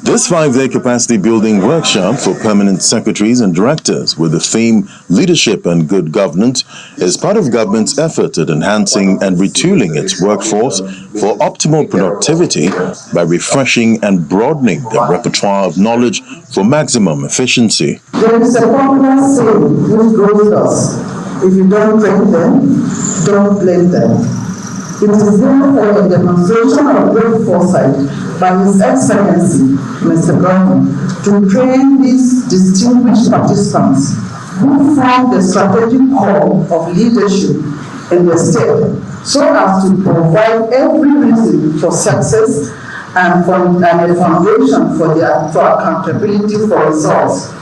This 5-day capacity building workshop for permanent secretaries and directors with the theme Leadership and Good Governance is part of government's effort at enhancing and retooling its workforce for optimal productivity by refreshing and broadening their repertoire of knowledge for maximum efficiency. There is a popular saying which goes thus: if you don't train them, don't blame them. It is therefore a demonstration of great foresight by His Excellency, Mr. Govt, to train these distinguished participants who form the strategic core of leadership in the state, so as to provide every reason for success and a foundation for accountability for results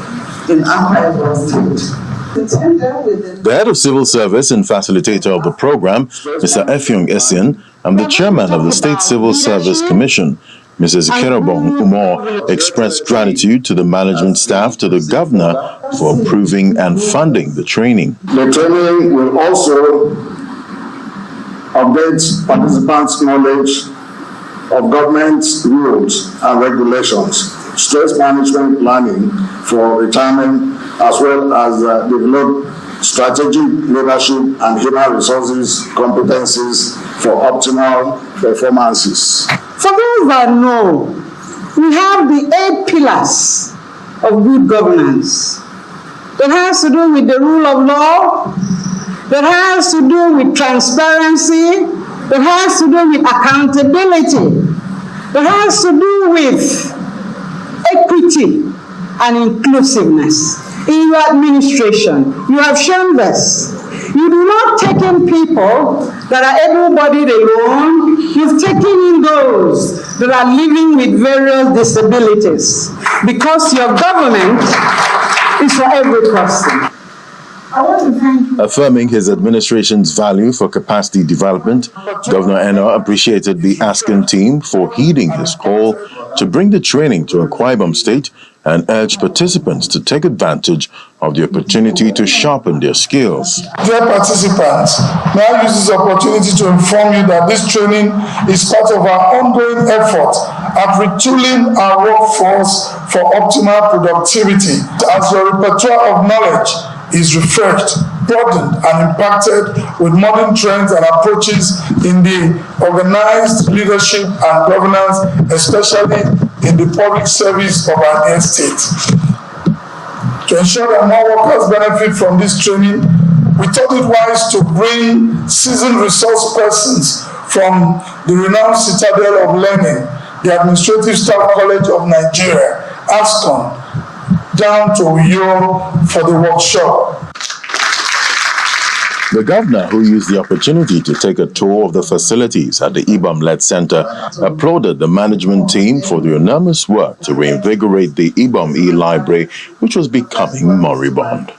in Akwa Ibom State. The head of civil service and facilitator of the program, Mr. Effiong Essien, and the chairman of the State Civil Service Commission, Mrs. Kerobong Umor, expressed gratitude to the management staff, to the governor for approving and funding the training. The training will also update participants' knowledge of government rules and regulations, stress management planning for retirement, as well as develop strategic leadership and human resources competencies for optimal performances. For those that know, we have the 8 pillars of good governance. That has to do with the rule of law, that has to do with transparency, that has to do with accountability, that has to do with equity and inclusiveness. In your administration, you have shown this. You do not take in people that are able-bodied alone. You've taken in those that are living with various disabilities, because your government is for every person. I want to thank you. Affirming his administration's value for capacity development, Governor Eno appreciated the Askin team for heeding his call to bring the training to Akwa Ibom State and urged participants to take advantage of the opportunity to sharpen their skills. Dear participants, may I use this opportunity to inform you that this training is part of our ongoing effort at retooling our workforce for optimal productivity, as your repertoire of knowledge is refreshed, broadened, and impacted with modern trends and approaches in the organized leadership and governance, especially in the public service of our dear state. To ensure that more workers benefit from this training, we thought it wise to bring seasoned resource persons from the renowned citadel of learning, the Administrative Staff College of Nigeria, ASCON, down to Uyo for the workshop. The governor, who used the opportunity to take a tour of the facilities at the Ibom-led center, applauded the management team for the enormous work to reinvigorate the Ibom e-library, which was becoming moribund.